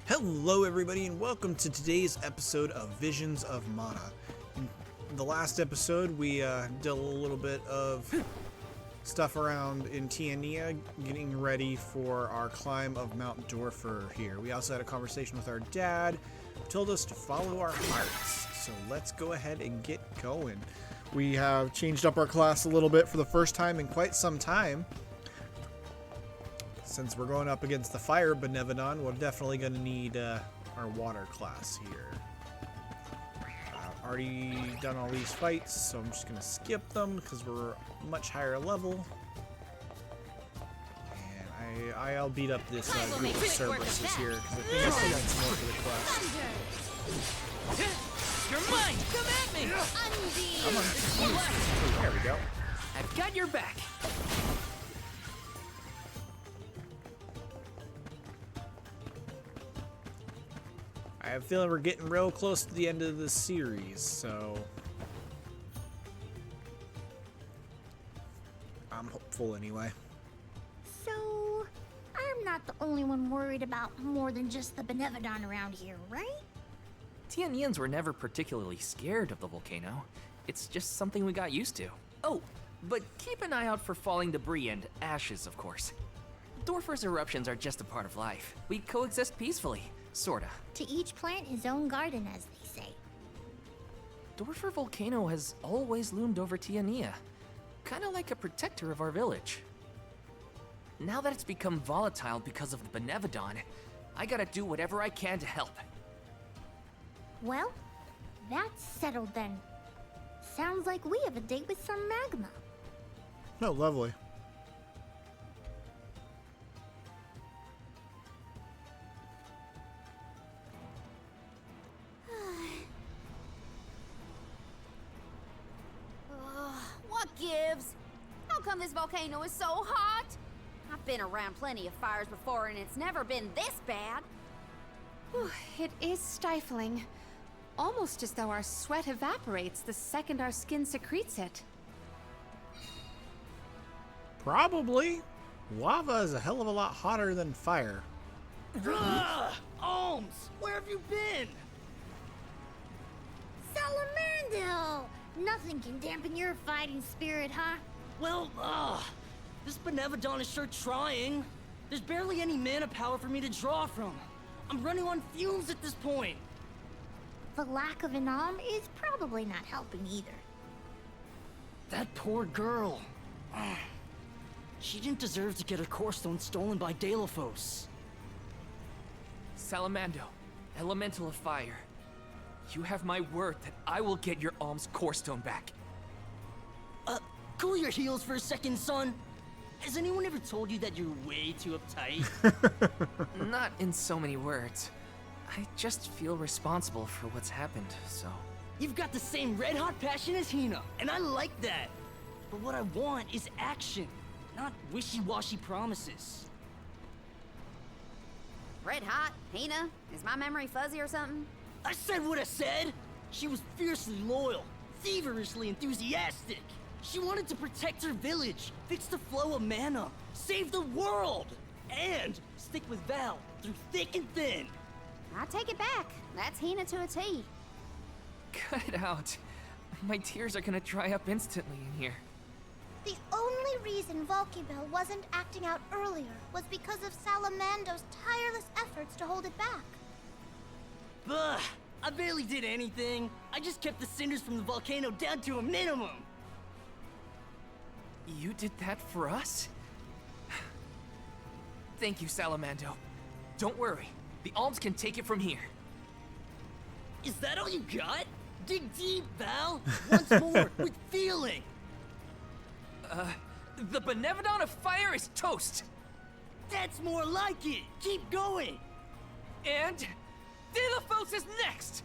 Hello everybody and welcome to today's episode of Visions of Mana. In the last episode we did a little bit of stuff around in Tiania, getting ready for our climb of Mount Dorfer here. We also had a conversation with our dad who told us to follow our hearts. So let's go ahead and get going. We have changed up our class a little bit for the first time in quite some time. Since we're going up against the fire Benevodon, we're definitely going to need our water class here. I've already done all these fights, so I'm just going to skip them because we're much higher level. And I'll beat up this group of services here because I think I still got some more for the quest. You're mine! Come at me! Come on. There we go. I've got your back. I have a feeling we're getting real close to the end of the series, so I'm hopeful anyway. So, I'm not the only one worried about more than just the Benevodon around here, right? Tianians were never particularly scared of the volcano. It's just something we got used to. Oh, but keep an eye out for falling debris and ashes, of course. Dorfer's eruptions are just a part of life. We coexist peacefully, sorta. To each plant his own garden, as they say. Dorfer Volcano has always loomed over Tiania, kinda like a protector of our village. Now that it's become volatile because of the Benevodon, I gotta do whatever I can to help. Well, that's settled then. Sounds like we have a date with some magma. Oh, lovely. What gives? How come this volcano is so hot? I've been around plenty of fires before and it's never been this bad. It is stifling. Almost as though our sweat evaporates the second our skin secretes it. Probably. Lava is a hell of a lot hotter than fire. Alms, where have you been? Salamando! Nothing can dampen your fighting spirit, huh? Well, this Benevodon is sure trying. There's barely any mana power for me to draw from. I'm running on fumes at this point. The lack of an arm is probably not helping either. That poor girl. She didn't deserve to get her core stone stolen by Delphos. Salamando, elemental of fire. You have my word that I will get your Alm's core stone back. Cool your heels for a second, son. Has anyone ever told you that you're way too uptight? Not in so many words. I just feel responsible for what's happened, so... You've got the same red-hot passion as Hina, and I like that. But what I want is action, not wishy-washy promises. Red hot? Hina? Is my memory fuzzy or something? I said what I said! She was fiercely loyal, feverishly enthusiastic. She wanted to protect her village, fix the flow of mana, save the world, and stick with Val through thick and thin. I take it back. That's Hina to a T. Cut it out. My tears are gonna dry up instantly in here. The only reason Volcybell wasn't acting out earlier was because of Salamando's tireless efforts to hold it back. Ugh, I barely did anything. I just kept the cinders from the volcano down to a minimum. You did that for us? Thank you, Salamando. Don't worry. The Alms can take it from here. Is that all you got? Dig deep, Val. Once more, with feeling. The Benevodon of Fire is toast! That's more like it. Keep going. And... Delphos is next!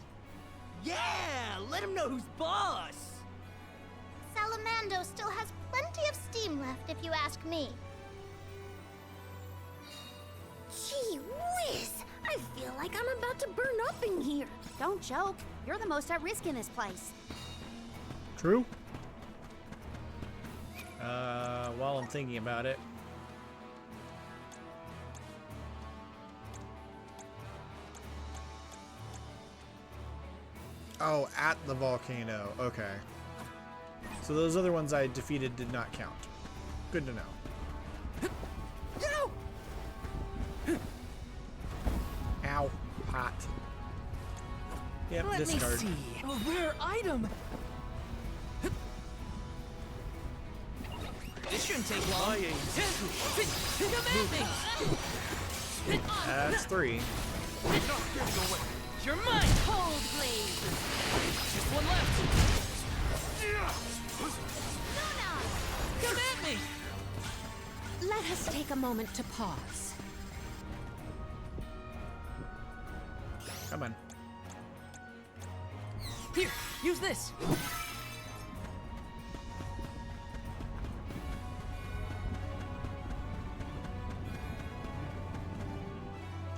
Yeah, let him know who's boss. Salamando still has plenty of steam left, if you ask me. Gee whiz! I feel like I'm about to burn up in here. Don't joke. You're the most at risk in this place. True. While I'm thinking about it, Oh, at the volcano. Okay. So those other ones I defeated did not count. Good to know. Ow. Hot. Yep, Let discard. me see. A rare item. This shouldn't take long. Come at me. That's 3. You're mine. Cold blade. Just one left. Come at me. Let us take a moment to pause. Come on. Here, use this.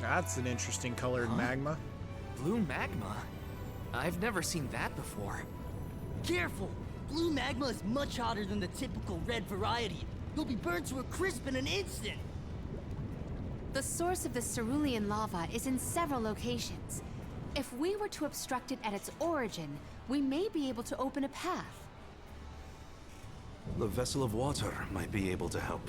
That's an interesting colored magma. Blue magma? I've never seen that before. Careful! Blue magma is much hotter than the typical red variety. You'll be burned to a crisp in an instant. The source of the cerulean lava is in several locations. If we were to obstruct it at its origin, we may be able to open a path. The vessel of water might be able to help.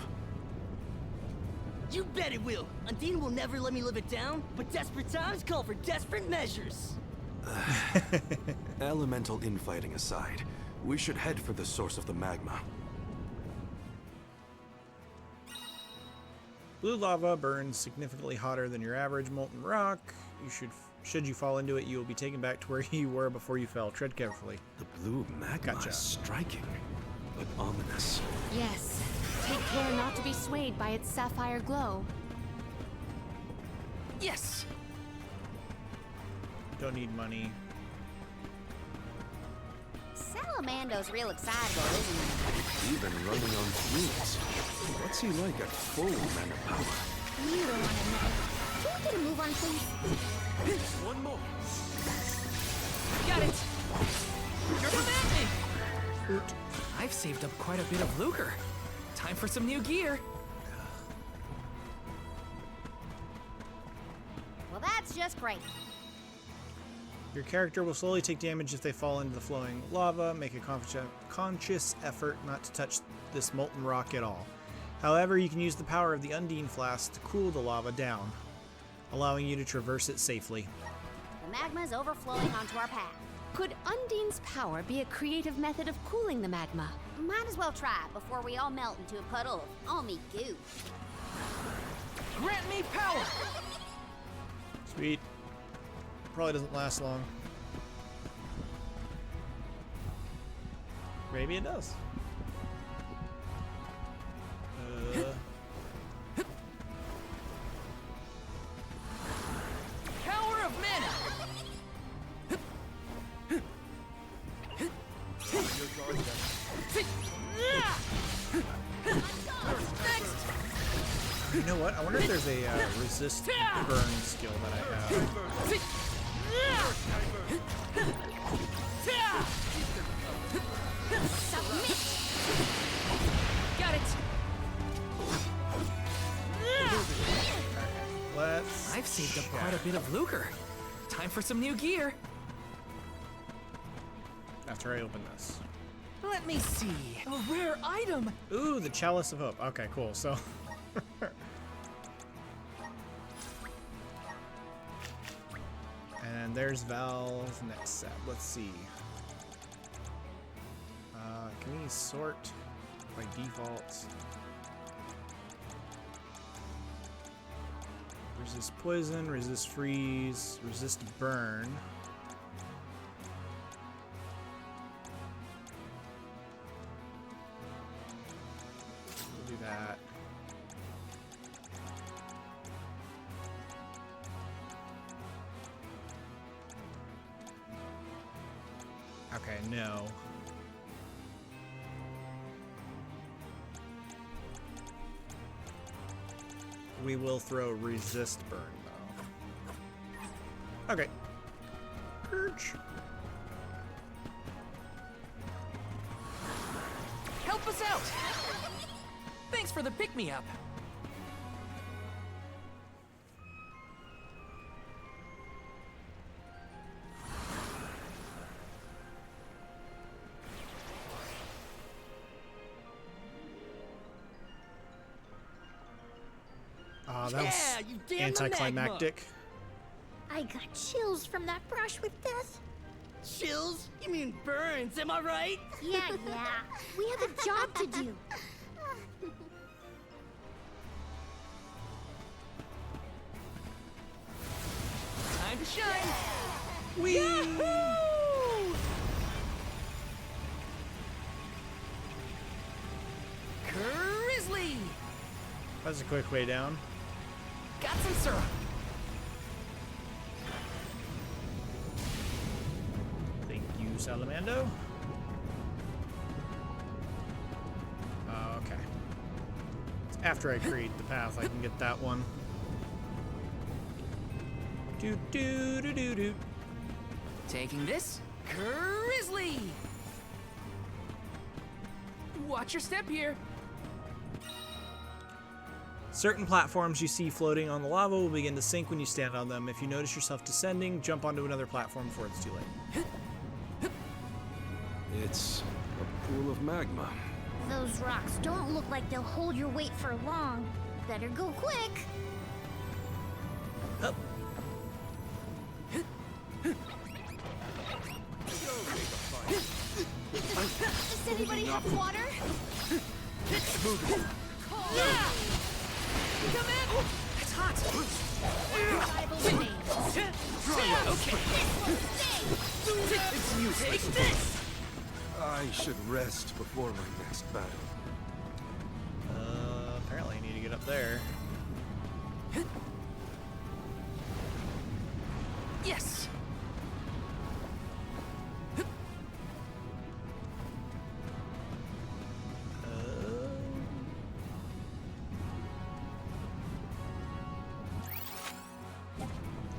You bet it will! Undine will never let me live it down, but desperate times call for desperate measures. Elemental infighting aside, we should head for the source of the magma. Blue lava burns significantly hotter than your average molten rock. Should you fall into it, you will be taken back to where you were before you fell. Tread carefully. The blue magma Gotcha. is striking, but ominous. Yes. Take care not to be swayed by its sapphire glow. Yes. Don't need money. Salamando's real excitable, isn't he? Even running on fumes. What's he like at full mana power? You don't want to know. Can we get a move on, please? One more. Got it. You're at me. I've saved up quite a bit of lucre. Time for some new gear. Well, that's just great. Your character will slowly take damage if they fall into the flowing lava. Make a conscious effort not to touch this molten rock at all. However, you can use the power of the Undine Flask to cool the lava down, allowing you to traverse it safely. The magma's overflowing onto our path. Could Undine's power be a creative method of cooling the magma? Might as well try before we all melt into a puddle of almy goo. Grant me power. Sweet. Probably doesn't last long. Maybe it does. Power of mana. You know what? I wonder if there's a resist burn skill that I have. Got it. Let's. I've saved up quite a bit of lucre. Time for some new gear. After I open this. Let me see. A rare item. Ooh, the Chalice of Hope. Okay, cool. So. And there's Val's next set. Let's see. Can we sort by default? Resist poison, resist freeze, resist burn. We'll do that. Okay, no. We will throw resist burn though. Okay. Urge. Help us out. Thanks for the pick-me-up. that was Yeah, you damn the anticlimactic. I got chills from that brush with death. Chills? You mean burns, am I right? Yeah. We have a job to do. Time to shine! Whee! Yahoo! Grizzly! That's a quick way down. Got some syrup. Thank you, Salamando. Okay. After I create the path, I can get that one. Do do do do do. Taking this, Grizzly! Watch your step here. Certain platforms you see floating on the lava will begin to sink when you stand on them. If you notice yourself descending, jump onto another platform before it's too late. It's a pool of magma. Those rocks don't look like they'll hold your weight for long. Better go quick. Up. Does anybody have water? Yeah! Come in! It's hot! Survival remains. Okay. It's useless. Take this! I should rest before my next battle. Apparently I need to get up there. Yes!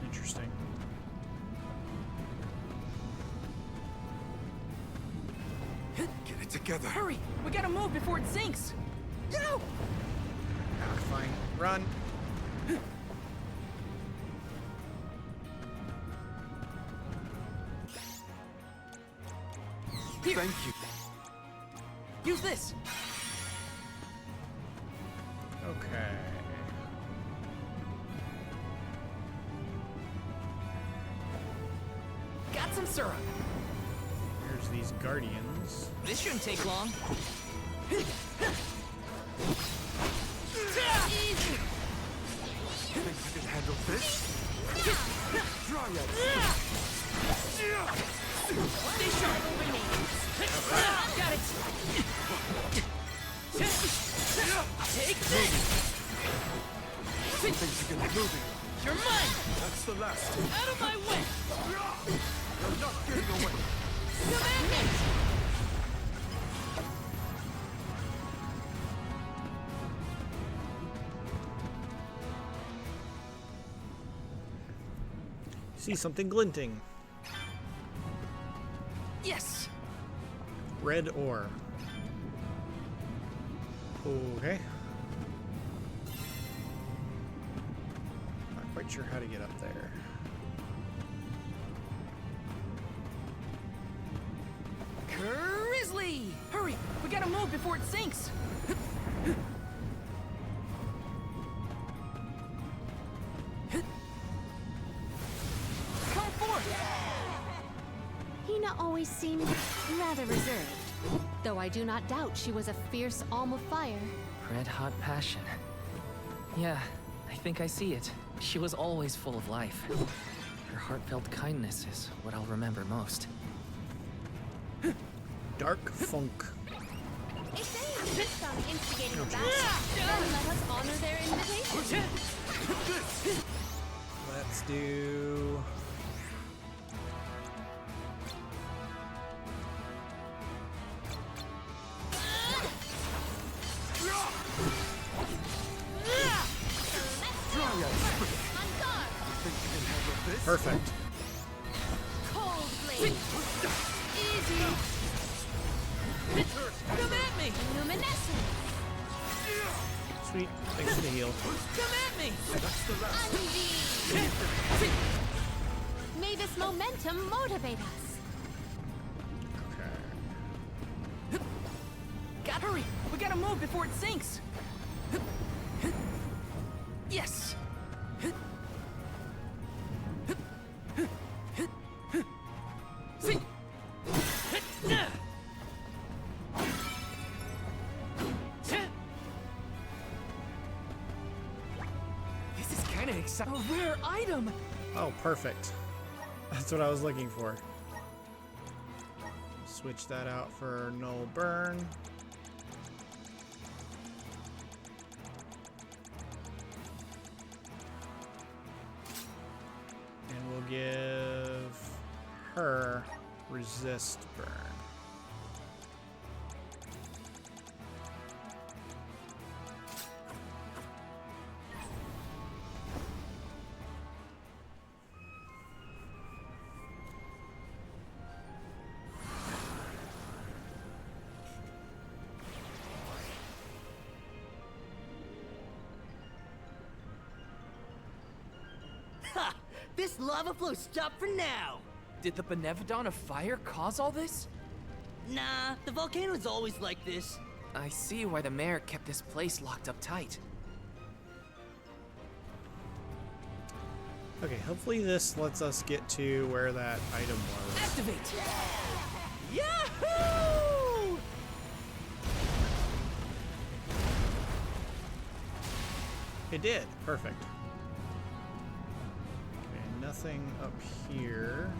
Interesting. Get it together. Hurry! We gotta move before it sinks! Go! Ah, fine. Run. Here! Thank you. Use this! Okay. Got some syrup! Here's these guardians. This shouldn't take long. Easy! Think you can handle this? Try it. Stay sharp! Got it! Take this! Think you can get moving. You're mine! That's the last. Out of my way! You're not getting away. Come at me! See something glinting. Yes! Red ore. Okay. Not quite sure how to get up there. Grizzly! Hurry! We gotta move before it sinks! Come forth! Hina always seemed rather reserved, though I do not doubt she was a fierce alm of fire. Red hot passion. Yeah, I think I see it. She was always full of life. Her heartfelt kindness is what I'll remember most. Dark funk. If they insist on instigating a battle, then let us honor their invitation. Let's do. Perfect. Cold blade. Easy! Come at me! Luminescence. Sweet. Thanks for the heal. Come at me! May this momentum motivate us. Okay. Hurry! We gotta move before it sinks! Yes! Nice! A rare item! Oh, perfect. That's what I was looking for. Switch that out for Null Burn. And we'll give her Resist Burn. Ha! This lava flow stopped for now! Did the Benevodon of fire cause all this? Nah, the volcano's always like this. I see why the mayor kept this place locked up tight. Okay, hopefully this lets us get to where that item was. Activate! Yahoo! It did. Perfect. Okay, nothing up here.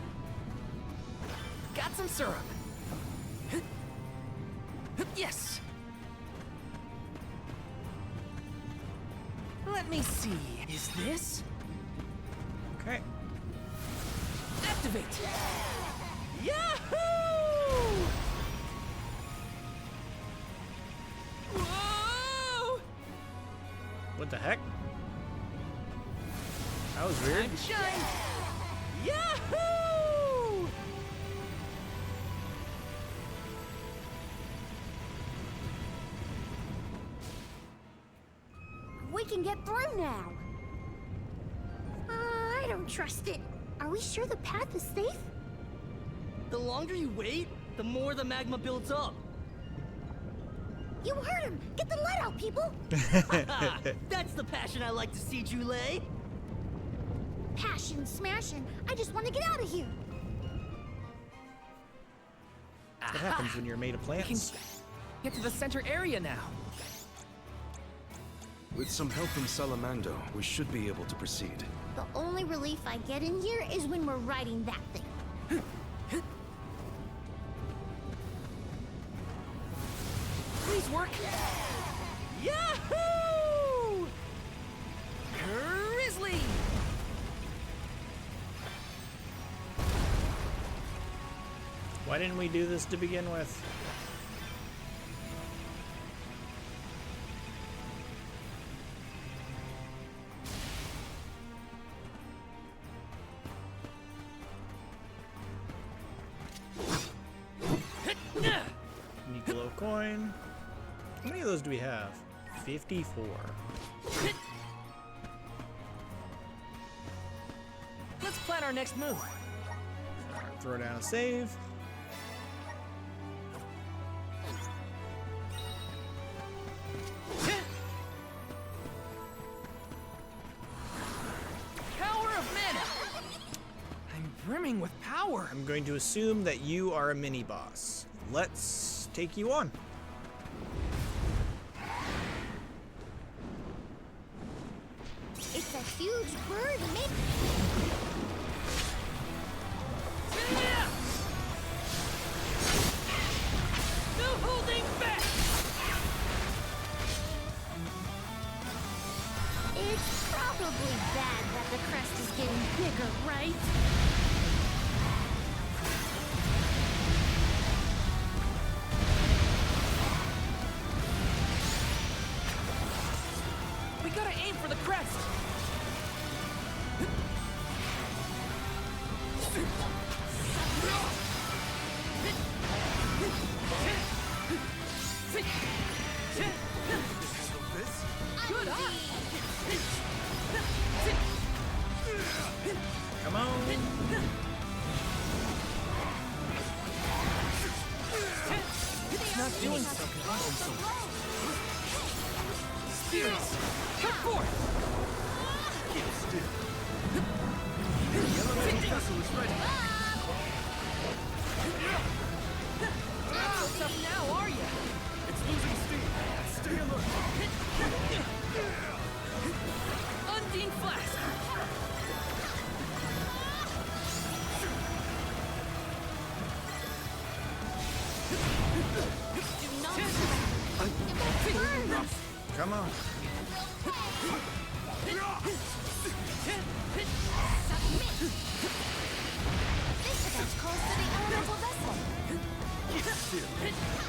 Got some syrup! Yes! Let me see. Is this? Okay. Activate! Yahoo! Whoa! What the heck? That was weird. I'm shine! Yahoo! We can get through now. I don't trust it. Are we sure the path is safe? The longer you wait, the more the magma builds up. You heard him! Get the lead out, people! That's the passion I like to see, Jule. Passion smashing. I just want to get out of here. What happens when you're made of We can plants? get to the center area now. With some help from Salamando, we should be able to proceed. The only relief I get in here is when we're riding that thing. Please work. Yahoo! Grizzly! Why didn't we do this to begin with? Nicolo coin. How many of those do we have? 54. Let's plan our next move. Throw down a save. Power of mana! I'm brimming with power. I'm going to assume that you are a mini boss. Let's take you on. It's a huge bird, maybe. No holding back! It's probably bad that the crest is getting bigger, right? We gotta aim for the crest. Good eye. Come on. It's not doing so good. Spirits, come forth. Not so tough now, are you? It's losing steam. Stay alert. Undine Flask. Come on. This event calls for the elemental vessel. Here.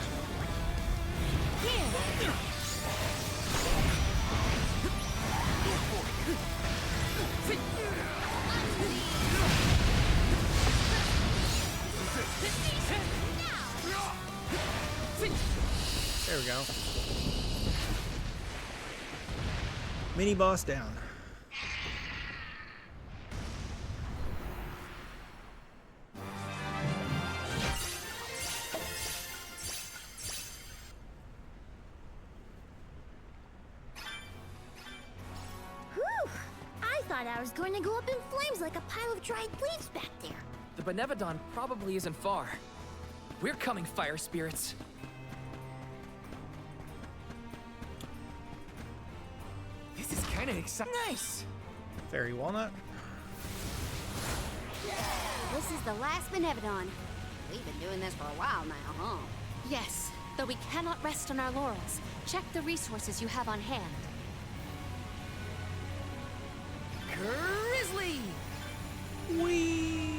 There we go. Mini boss down. Whew! I thought I was going to go up in flames like a pile of dried leaves back there. The Benevodon probably isn't far. We're coming, fire spirits. This is kind of exciting. Nice! Fairy walnut. This is the last Benevodon. We've been doing this for a while now, huh? Yes, though we cannot rest on our laurels. Check the resources you have on hand. Grizzly! Whee!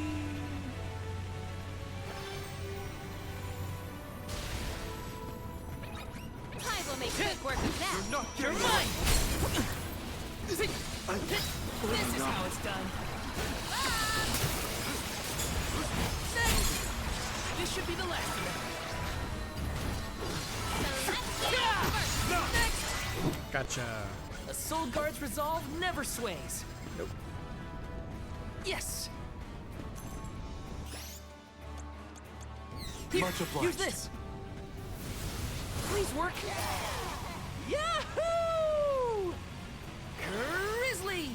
I will make quick work of that. You're mine! This is how it's done. This should be the last of it. Gotcha. A Soul Guard's resolve never sways. Nope. Yes! Here, Much obliged. use this! Please work. Yahoo! Grizzly!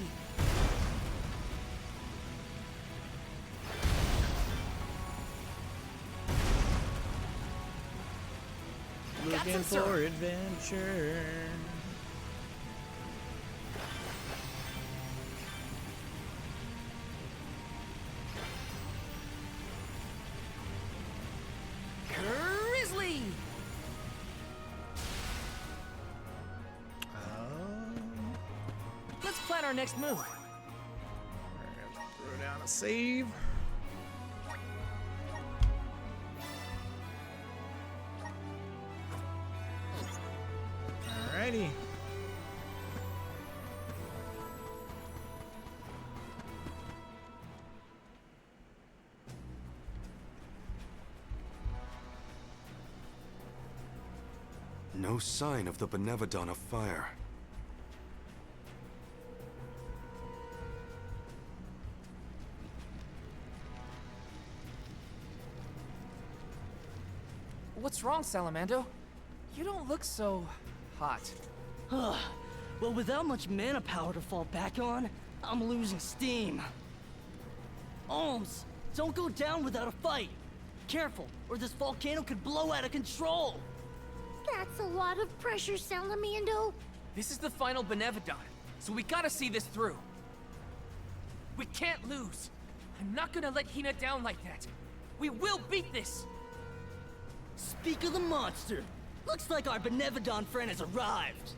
Looking some for syrup. adventure. Grizzly! Let's plan our next move. We're gonna throw down a save. Alrighty. No sign of the Benevodon of fire. What's wrong, Salamando? You don't look so hot. Well, without much mana power to fall back on, I'm losing steam. Ohms, don't go down without a fight. Careful, or this volcano could blow out of control. That's a lot of pressure, Salamando. This is the final Benevodon, so we gotta see this through. We can't lose. I'm not gonna let Hina down like that. We will beat this! Speak of the monster. Looks like our Benevodon friend has arrived.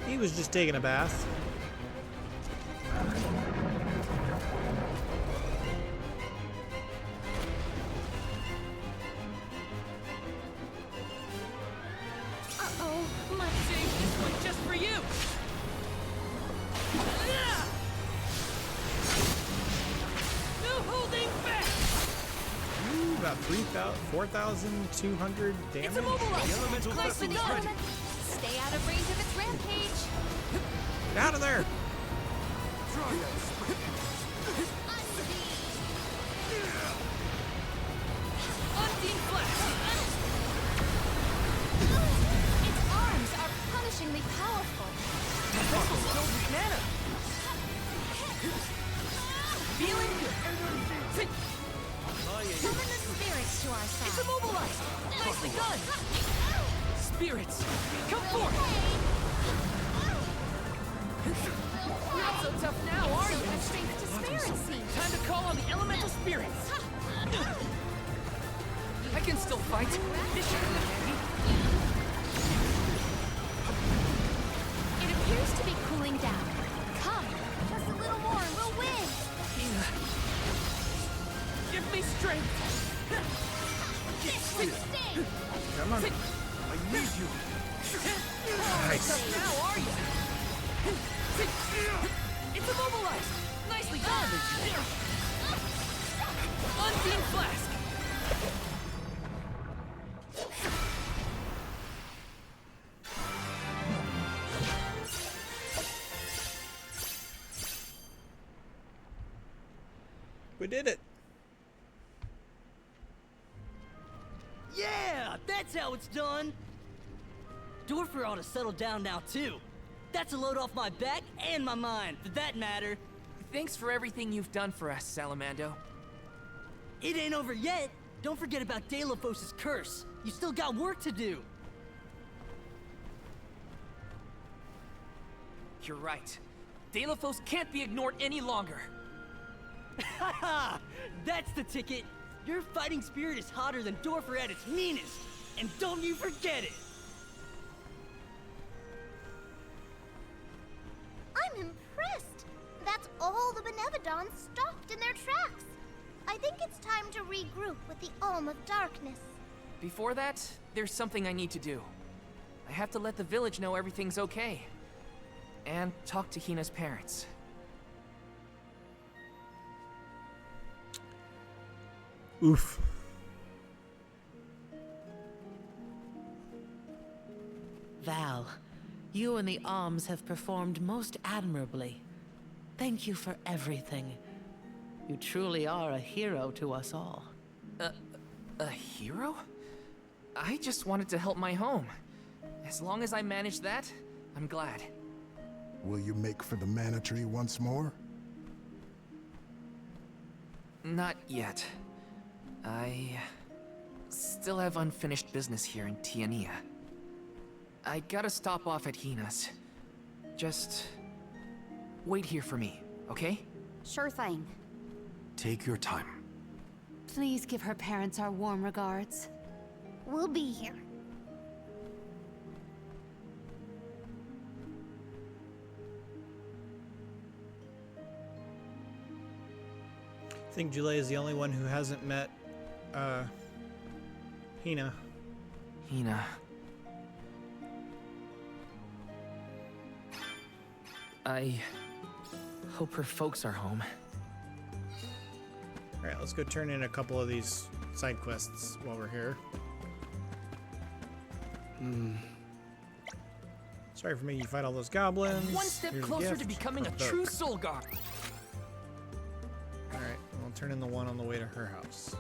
He was just taking a bath. Uh-oh, my... Save this one just for you! No holding back! Ooh, about 4,200 damage. It's immobilized! The elemental Nicely vessel is done! ready. Stay out of range of its rampage. Get out of there! Try that. Unseen flash! Its arms are punishingly powerful. Vessel's filled with mana! Feeling good! Summon the spirits to our It's side. immobilized! Nicely done! Spirits, come forth! Not so tough now, are you? Have strength to spare, it seems. Time to call on the elemental spirits. I can still fight. This should be handy. It appears to be cooling down. Come. Just a little more and we'll win. Hina, give me strength. This should sting. Come on. I need you. Nice. Now are you? It's immobilized. Nicely done. Unbeam flask. We did it. Yeah, that's how it's done. Dorfer ought to settle down now, too. That's a load off my back and my mind, for that matter. Thanks for everything you've done for us, Salamando. It ain't over yet. Don't forget about Delophos' curse. You still got work to do. You're right. Delophos can't be ignored any longer. Haha! That's the ticket. Your fighting spirit is hotter than Dorfer at its meanest. And don't you forget it! I'm impressed. That's all the Benevodons stopped in their tracks. I think it's time to regroup with the Alm of Darkness. Before that, there's something I need to do. I have to let the village know everything's okay. And talk to Hina's parents. Oof. Val, you and the Alms have performed most admirably. Thank you for everything. You truly are a hero to us all. A hero? I just wanted to help my home. As long as I manage that, I'm glad. Will you make for the Mana Tree once more? Not yet. I still have unfinished business here in Tiania. I gotta stop off at Hina's. Just wait here for me, okay? Sure thing. Take your time. Please give her parents our warm regards. We'll be here. I think Julie is the only one who hasn't met Hina. Hina. I hope her folks are home. Alright, let's go turn in a couple of these side quests while we're here. Sorry for making you fight all those goblins. One step Here's a closer gift. to becoming a Book. true soul guard. Alright, we'll turn in the one on the way to her house.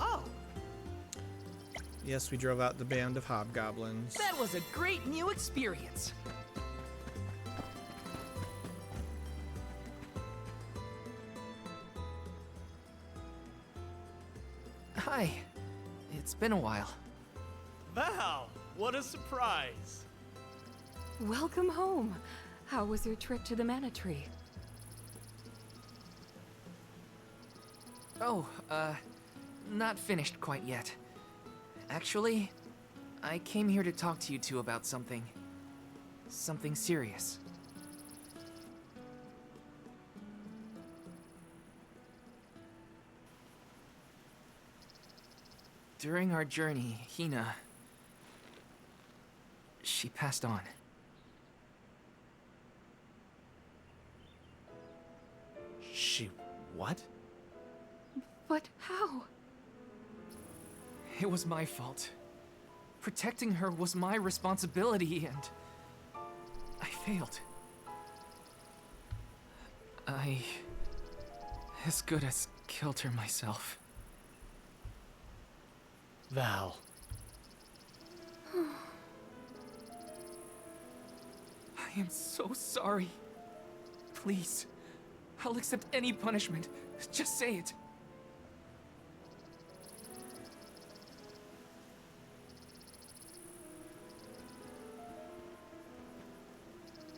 Oh, Yes, we drove out the band of hobgoblins. That was a great new experience. Hi. It's been a while. Val, what a surprise. Welcome home. How was your trip to the Mana Tree? Oh, not finished quite yet. Actually, I came here to talk to you two about something. Something serious. During our journey, Hina... she passed on. She... what? But how? It was my fault. Protecting her was my responsibility, and... I failed. I... as good as killed her myself. Val. I am so sorry. Please, I'll accept any punishment. Just say it.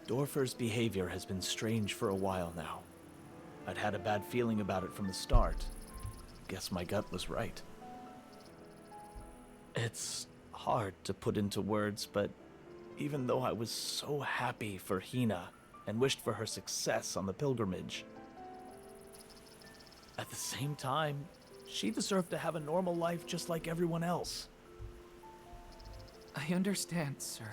Dorfer's behavior has been strange for a while now. I'd had a bad feeling about it from the start. Guess my gut was right. It's hard to put into words, but even though I was so happy for Hina and wished for her success on the pilgrimage, at the same time, she deserved to have a normal life just like everyone else. I understand, sir.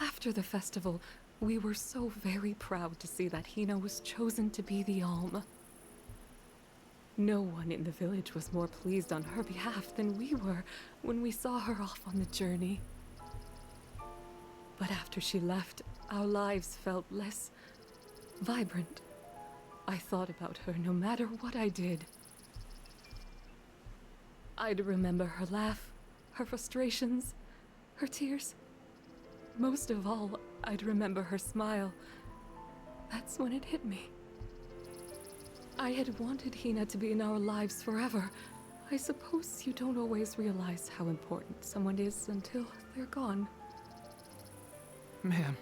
After the festival, we were so very proud to see that Hina was chosen to be the Alm. No one in the village was more pleased on her behalf than we were when we saw her off on the journey. But after she left, our lives felt less vibrant. I thought about her no matter what I did. I'd remember her laugh, her frustrations, her tears. Most of all, I'd remember her smile. That's when it hit me. I had wanted Hina to be in our lives forever. I suppose you don't always realize how important someone is until they're gone. Ma'am,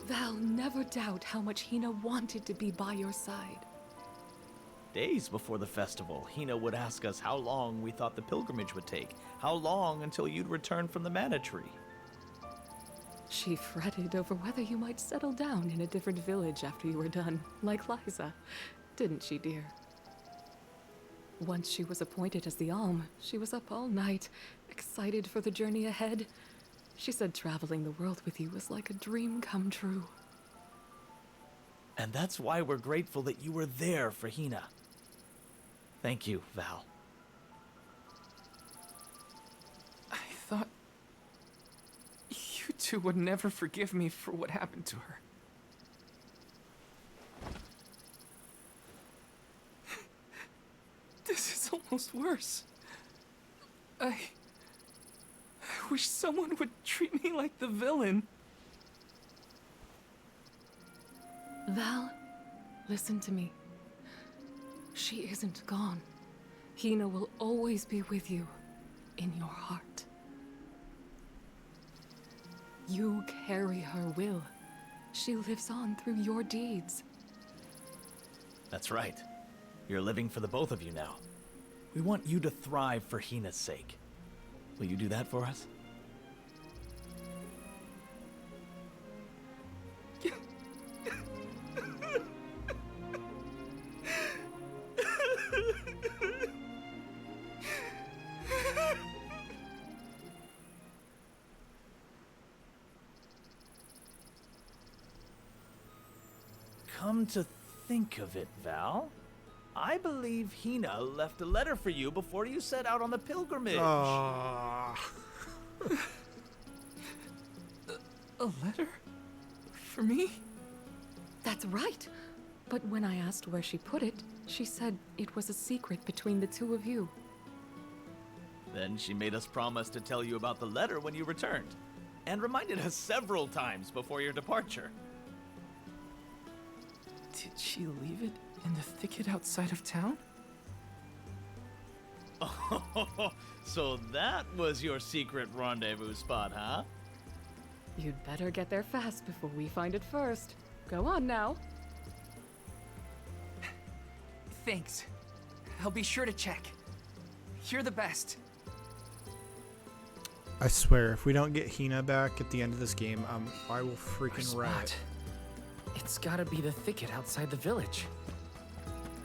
Val, never doubt how much Hina wanted to be by your side. Days before the festival, Hina would ask us how long we thought the pilgrimage would take. How long until you'd return from the mana tree. She fretted over whether you might settle down in a different village after you were done, like Liza. Didn't she, dear? Once she was appointed as the Alm, she was up all night, excited for the journey ahead. She said traveling the world with you was like a dream come true. And that's why we're grateful that you were there for Hina. Thank you, Val. I thought you two would never forgive me for what happened to her. This is almost worse. I wish someone would treat me like the villain. Val, listen to me. She isn't gone. Hina will always be with you, in your heart. You carry her will. She lives on through your deeds. That's right. You're living for the both of you now. We want you to thrive for Hina's sake. Will you do that for us? Come to think of it, Val, I believe Hina left a letter for you before you set out on the pilgrimage. Aww. A letter? For me? That's right. But when I asked where she put it, she said it was a secret between the two of you. Then she made us promise to tell you about the letter when you returned, and reminded us several times before your departure. Did she leave it in the thicket outside of town? Oh, so that was your secret rendezvous spot, huh? You'd better get there fast before we find it first. Go on now. Thanks. I'll be sure to check. You're the best. I swear, if we don't get Hina back at the end of this game, I will freaking riot. It's gotta be the thicket outside the village.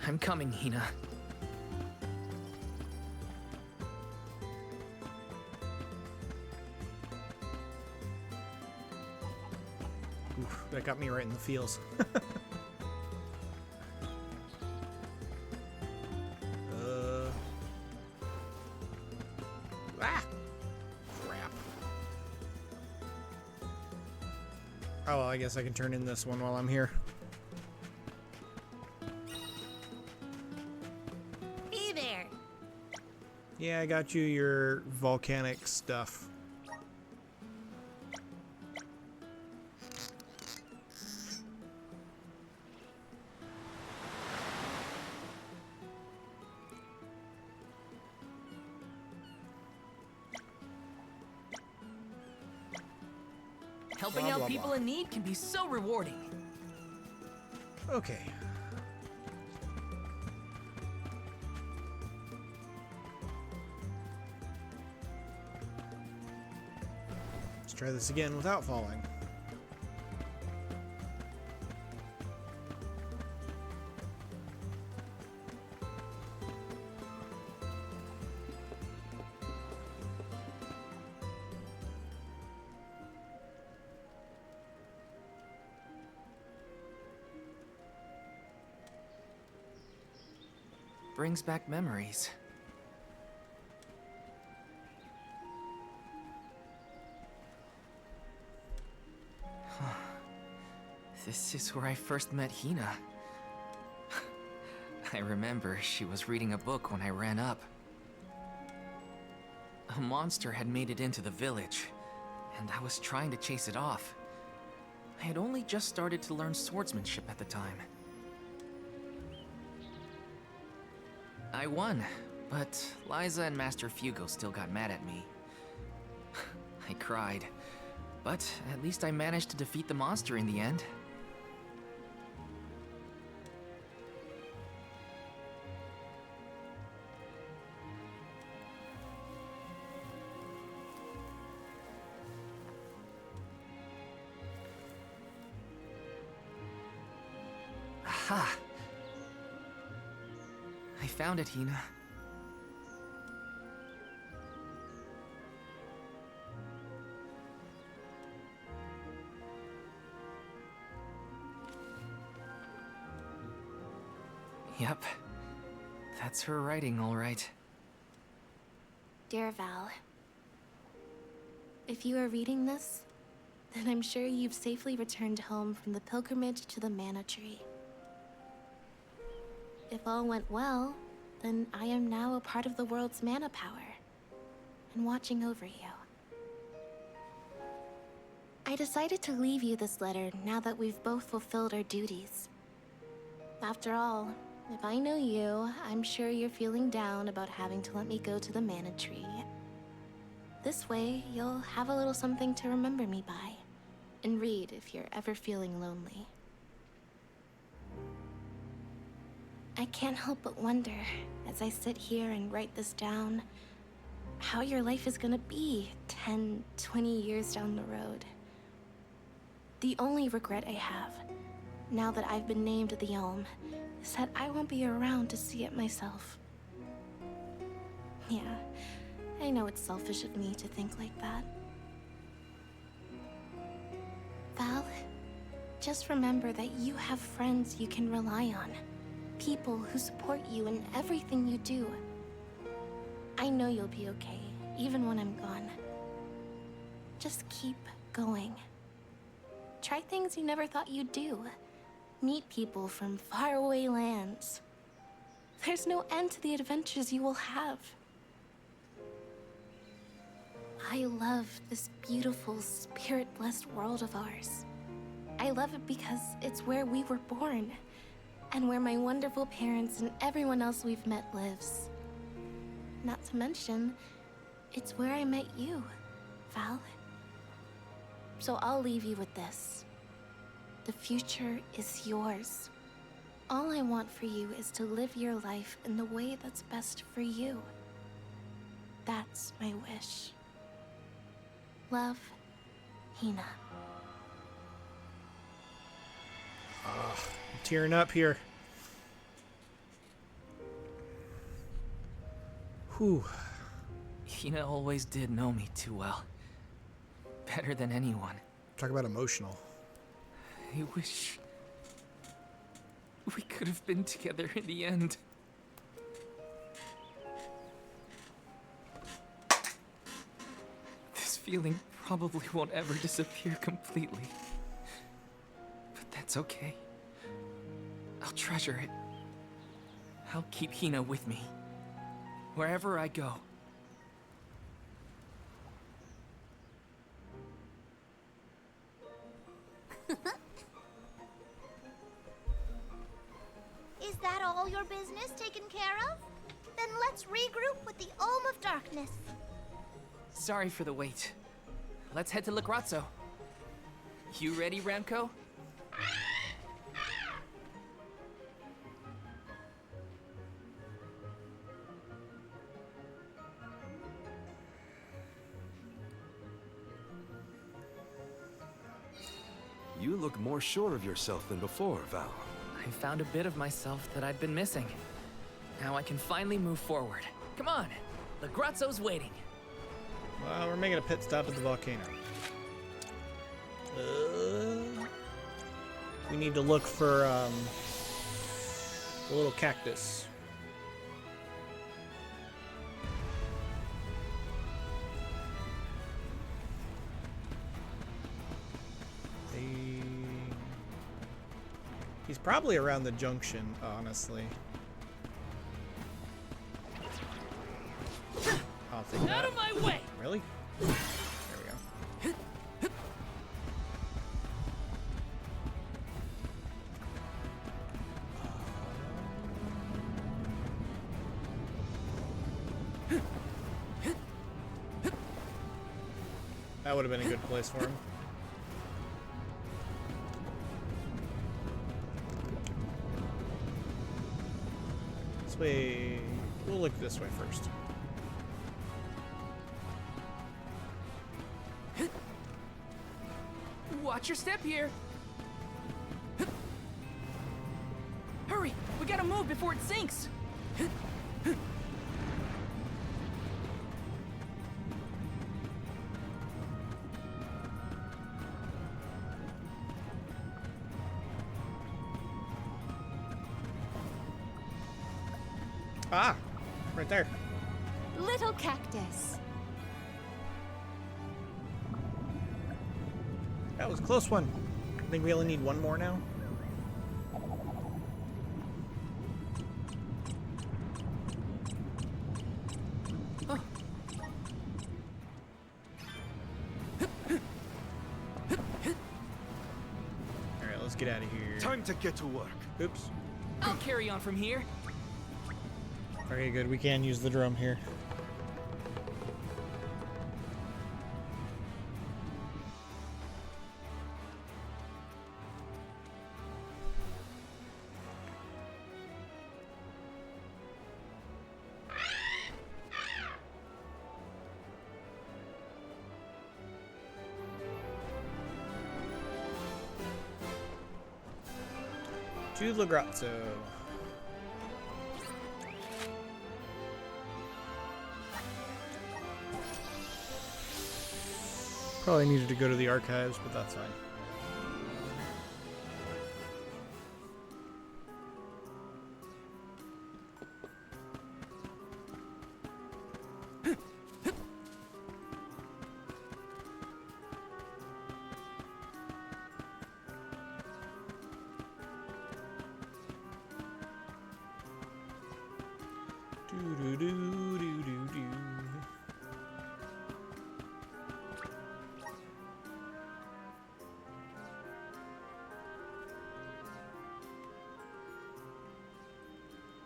I'm coming, Hina. Oof, that got me right in the feels. Crap. Oh, well, I guess I can turn in this one while I'm here. Hey there. Yeah, I got you your volcanic stuff. Helping Blah, out blah, people blah. in need can be so rewarding. Okay. Let's try this again without falling. Brings back memories. This is where I first met Hina. I remember she was reading a book when I ran up. A monster had made it into the village, and I was trying to chase it off. I had only just started to learn swordsmanship at the time. I won, but Liza and Master Fugo still got mad at me. I cried, but at least I managed to defeat the monster in the end. Aha! I found it, Hina. Yep. That's her writing, all right. Dear Val, if you are reading this, then I'm sure you've safely returned home from the pilgrimage to the Mana Tree. If all went well, then I am now a part of the world's mana power, and watching over you. I decided to leave you this letter now that we've both fulfilled our duties. After all, if I know you, I'm sure you're feeling down about having to let me go to the Mana Tree. This way, you'll have a little something to remember me by, and read if you're ever feeling lonely. I can't help but wonder, as I sit here and write this down, how your life is gonna be 10, 20 years down the road. The only regret I have, now that I've been named the Elm, is that I won't be around to see it myself. Yeah, I know it's selfish of me to think like that. Val, just remember that you have friends you can rely on. People who support you in everything you do. I know you'll be okay, even when I'm gone. Just keep going. Try things you never thought you'd do. Meet people from faraway lands. There's no end to the adventures you will have. I love this beautiful, spirit-blessed world of ours. I love it because it's where we were born, and where my wonderful parents and everyone else we've met lives. Not to mention, it's where I met you, Val. So I'll leave you with this. The future is yours. All I want for you is to live your life in the way that's best for you. That's my wish. Love, Hina. I'm tearing up here. Whew. Hina always did know me too well. Better than anyone. Talk about emotional. I wish we could have been together in the end. This feeling probably won't ever disappear completely. But that's okay. I'll treasure it. I'll keep Hina with me, wherever I go. Is that all your business taken care of? Then let's regroup with the Olm of Darkness. Sorry for the wait. Let's head to Lacrazzo. You ready, Ramco? You look more sure of yourself than before, Val. I found a bit of myself that I'd been missing. Now I can finally move forward. Come on, the Grazzo's waiting. Well, we're making a pit stop at the volcano. We need to look for the little cactus. He's probably around the junction, honestly. I'll take that. Out of my way! Really? There we go. That would have been a good place for him. This way. We'll look this way first. Watch your step here. Hurry! We gotta move before it sinks! Ah! Right there. Little cactus. That was a close one. I think we only need one more now. Oh. Alright, let's get out of here. Time to get to work. Oops. I'll carry on from here. Okay, good. We can use the drum here. To the Grazzo. Probably needed to go to the archives, but that's fine.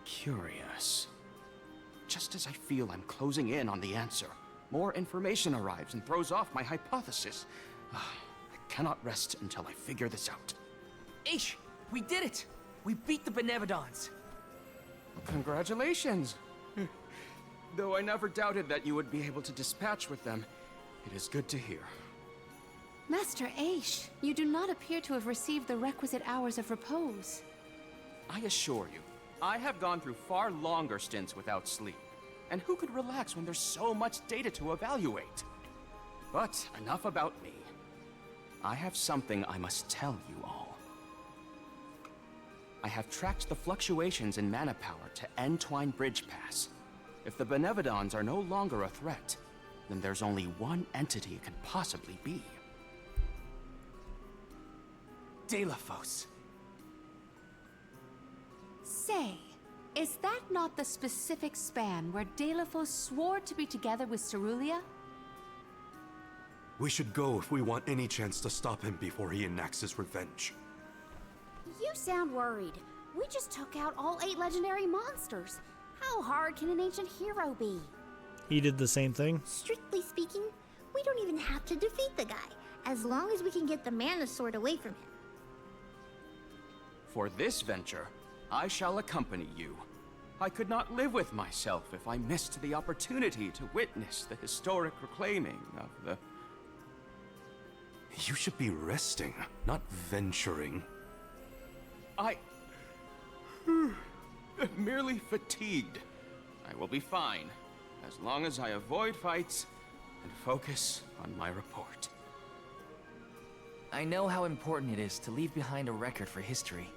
Curious. Just as I feel I'm closing in on the answer, more information arrives and throws off my hypothesis. I cannot rest until I figure this out. Aish, we did it! We beat the Benevodons! Congratulations! Though I never doubted that you would be able to dispatch with them, it is good to hear. Master Aish, you do not appear to have received the requisite hours of repose. I assure you, I have gone through far longer stints without sleep. And who could relax when there's so much data to evaluate? But enough about me. I have something I must tell you all. I have tracked the fluctuations in mana power to Entwine Bridge Pass. If the Benevodons are no longer a threat, then there's only one entity it could possibly be. Delafos. Say, is that not the specific span where Delafos swore to be together with Cerulia? We should go if we want any chance to stop him before he enacts his revenge. You sound worried. We just took out all 8 legendary monsters. How hard can an ancient hero be? He did the same thing. Strictly speaking, we don't even have to defeat the guy. as long as we can get the mana sword away from him. For this venture, I shall accompany you. I could not live with myself if I missed the opportunity to witness the historic reclaiming of the... You should be resting, not venturing. I... am merely fatigued. I will be fine, as long as I avoid fights and focus on my report. I know how important it is to leave behind a record for history.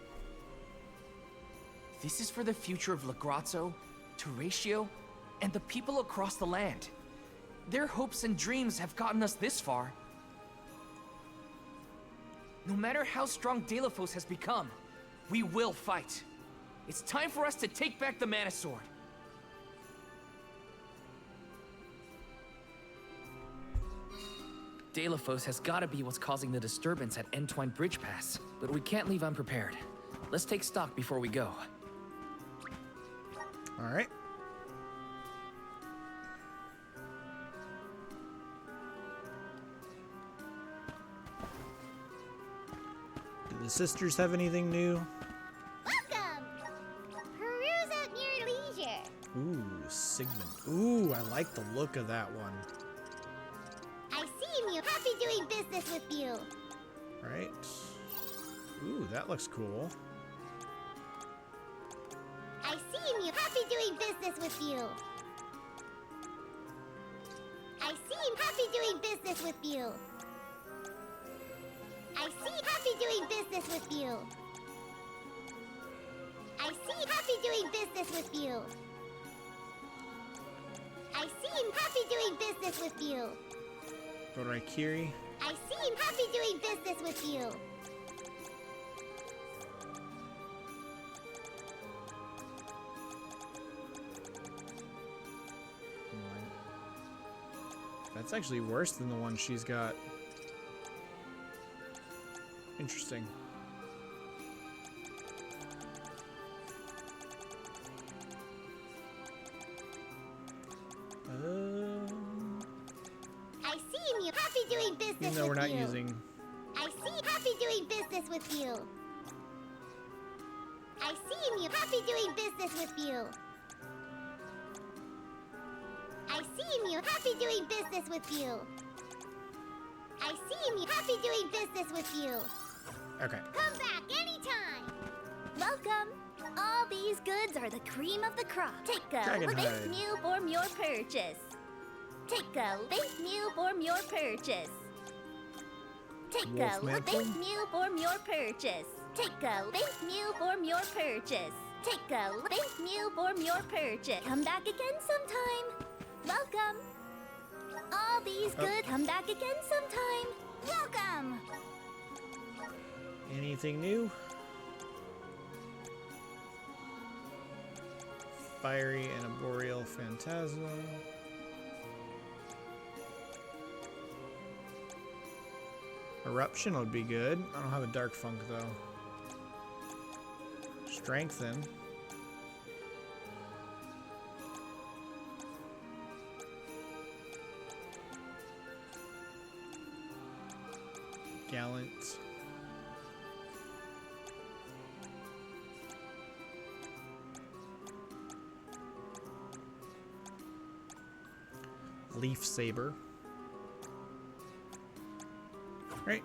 This is for the future of Lagrazzo, Teratio, and the people across the land. Their hopes and dreams have gotten us this far. No matter how strong Delafos has become, we will fight. It's time for us to take back the Mana Sword. Delafos has gotta be what's causing the disturbance at Entwine Bridge Pass, but we can't leave unprepared. Let's take stock before we go. All right. Do the sisters have anything new? Welcome! Peruse at your leisure. Ooh, Sigmund. Ooh, I like the look of that one. I seem you happy doing business with you. Right. Ooh, that looks cool. I seem you happy doing business with you. I seem happy doing business with you. I seem happy doing business with you. I seem happy doing business with you. I seem happy doing business with you. Go to Raikiri. I seem happy doing business with you. That's actually worse than the one she's got. Interesting. I seem you happy doing business with you. Even though we're not using. I seem happy doing business with you. I seem you happy doing business with you. I seem you happy doing business with you. I seem you happy doing business with you. Okay. Come back anytime. Welcome. All these goods are the cream of the crop. Take a Dragonhide. base meal for your purchase. Take a base meal for your purchase. Take a Wolf base meal for your purchase. Take a base meal for your purchase. Take a base meal for your purchase. Come back again sometime. Welcome. All these goods. Come back again sometime. Welcome. Anything new? Fiery and Arboreal Phantasma. Eruption would be good. I don't have a Dark Funk though. Strengthen. Gallant. Leaf Saber. Right.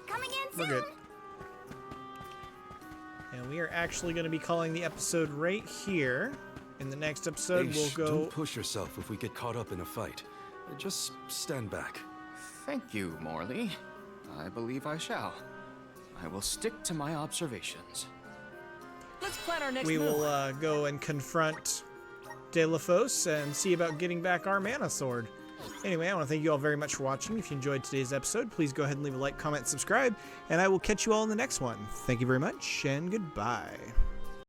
Coming in We're soon. good. And we are actually going to be calling the episode right here. In the next episode, we'll go... Don't push yourself if we get caught up in a fight. Just stand back. Thank you, Morley. I believe I shall. I will stick to my observations. Let's plan our next We move. will go and confront Delafos and see about getting back our Mana Sword. Anyway, I want to thank you all very much for watching. If you enjoyed today's episode, please go ahead and leave a like, comment, subscribe, and I will catch you all in the next one. Thank you very much, and goodbye.